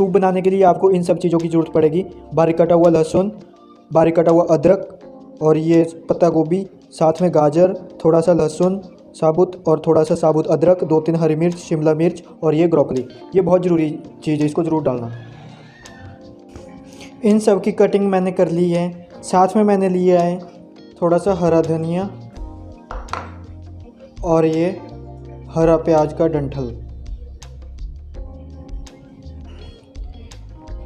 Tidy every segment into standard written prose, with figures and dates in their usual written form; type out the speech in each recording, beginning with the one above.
Soup बनाने के लिए आपको इन सब चीज़ों की ज़रूरत पड़ेगी। बारीक कटा हुआ लहसुन, बारीक कटा हुआ अदरक और ये पत्ता गोभी, साथ में गाजर, थोड़ा सा लहसुन साबुत और थोड़ा सा साबुत अदरक, 2-3 हरी मिर्च, शिमला मिर्च और ये ब्रोकली। ये बहुत ज़रूरी चीज़ है, इसको ज़रूर डालना। इन सब की कटिंग मैंने कर ली है। साथ में मैंने लिया है थोड़ा सा हरा धनिया और ये हरा प्याज का डंठल।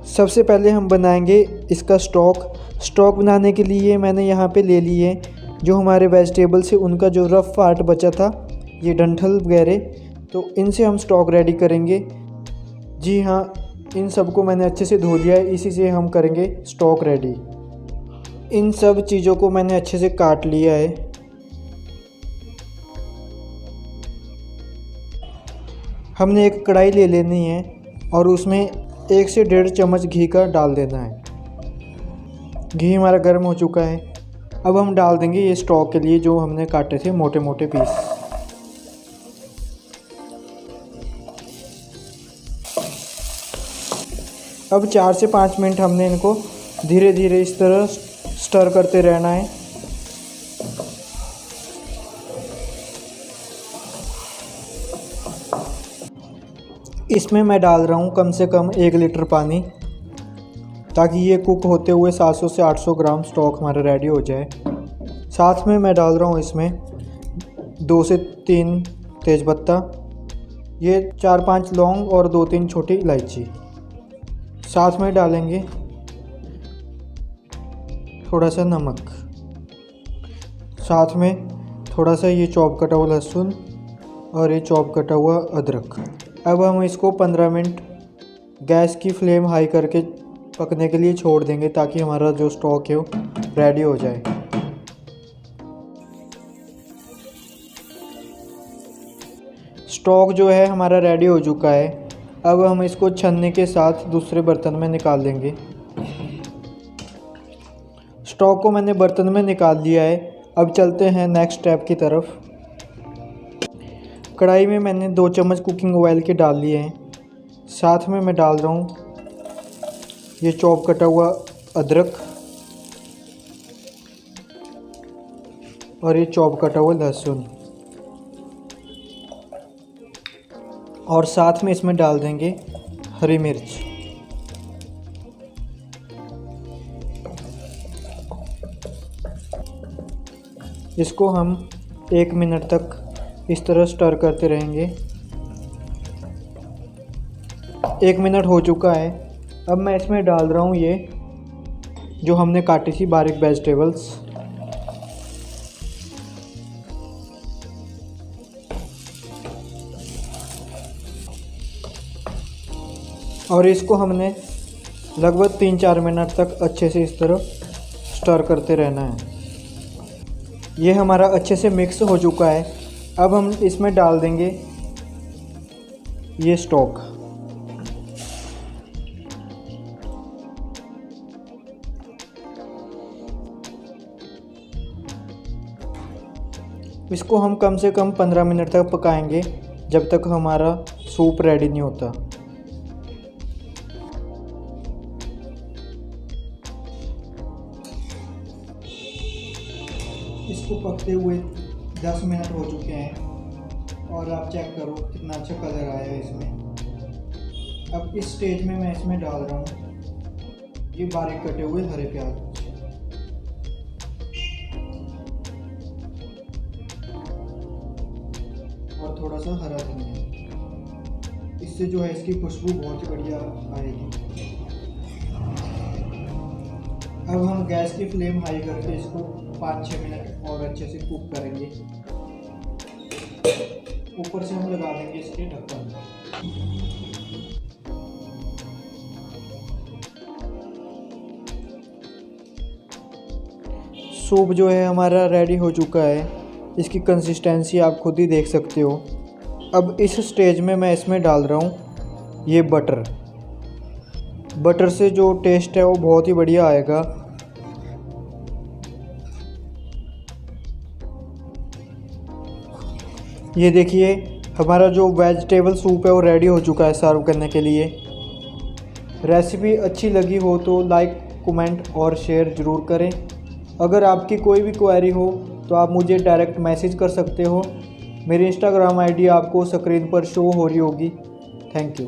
सबसे पहले हम बनाएंगे इसका स्टॉक बनाने के लिए मैंने यहाँ पे ले लिए जो हमारे वेजिटेबल से उनका जो रफ़ पार्ट बचा था, ये डंठल वगैरह, तो इनसे हम स्टॉक रेडी करेंगे। जी हाँ, इन सबको मैंने अच्छे से धो लिया है, इसी से हम करेंगे स्टॉक रेडी। इन सब चीज़ों को मैंने अच्छे से काट लिया है। हमने एक कढ़ाई ले लेनी है और उसमें 1 से 1.5 चम्मच घी का डाल देना है। घी हमारा गर्म हो चुका है। अब हम डाल देंगे ये स्टॉक के लिए जो हमने काटे थे मोटे मोटे पीस। अब 4 से 5 मिनट हमने इनको धीरे धीरे इस तरह स्टर करते रहना है। इसमें मैं डाल रहा हूँ कम से कम 1 लीटर पानी, ताकि ये कुक होते हुए 700 से 800 ग्राम स्टॉक हमारा रेडी हो जाए। साथ में मैं डाल रहा हूँ इसमें 2 से 3 तेज़पत्ता, ये 4-5 लौंग और 2-3 छोटी इलायची। साथ में डालेंगे थोड़ा सा नमक, साथ में थोड़ा सा ये चॉप कटा हुआ लहसुन और ये चॉप कटा हुआ अदरक। अब हम इसको 15 मिनट गैस की फ्लेम हाई करके पकने के लिए छोड़ देंगे, ताकि हमारा जो स्टॉक है वो रेडी हो जाए। स्टॉक जो है हमारा रेडी हो चुका है। अब हम इसको छन्नी के साथ दूसरे बर्तन में निकाल लेंगे। स्टॉक को मैंने बर्तन में निकाल लिया है। अब चलते हैं नेक्स्ट स्टेप की तरफ। कढ़ाई में मैंने 2 चम्मच कुकिंग ऑयल के डाल लिए हैं। साथ में मैं डाल रहा हूँ ये चॉप कटा हुआ अदरक और ये चॉप कटा हुआ लहसुन, और साथ में इसमें डाल देंगे हरी मिर्च। इसको हम 1 मिनट तक इस तरह स्टर करते रहेंगे। 1 मिनट हो चुका है। अब मैं इसमें डाल रहा हूँ ये जो हमने काटी थी बारीक वेजिटेबल्स। और इसको हमने लगभग 3-4 मिनट तक अच्छे से इस तरह स्टर करते रहना है। ये हमारा अच्छे से मिक्स हो चुका है। अब हम इसमें डाल देंगे ये स्टॉक। इसको हम कम से कम 15 मिनट तक पकाएंगे, जब तक हमारा सूप रेडी नहीं होता। इसको पकते हुए 10 मिनट हो चुके हैं और आप चेक करो कितना अच्छा कलर आया है इसमें। अब इस स्टेज में मैं इसमें डाल रहा हूँ ये बारीक कटे हुए हरे प्याज और थोड़ा सा हरा धनिया। इससे जो है इसकी खुशबू बहुत ही बढ़िया आएगी। अब हम गैस की फ्लेम हाई करके इसको 5-6 मिनट और अच्छे से कुक करेंगे। ऊपर से हम लगा देंगे इसके ढक्कन। सूप जो है हमारा रेडी हो चुका है। इसकी कंसिस्टेंसी आप खुद ही देख सकते हो। अब इस स्टेज में मैं इसमें डाल रहा हूँ ये बटर से जो टेस्ट है वो बहुत ही बढ़िया आएगा। ये देखिए हमारा जो वेजिटेबल सूप है वो रेडी हो चुका है सर्व करने के लिए। रेसिपी अच्छी लगी हो तो लाइक, कमेंट और शेयर ज़रूर करें। अगर आपकी कोई भी क्वेरी हो तो आप मुझे डायरेक्ट मैसेज कर सकते हो। मेरी इंस्टाग्राम आईडी आपको स्क्रीन पर शो हो रही होगी। Thank you.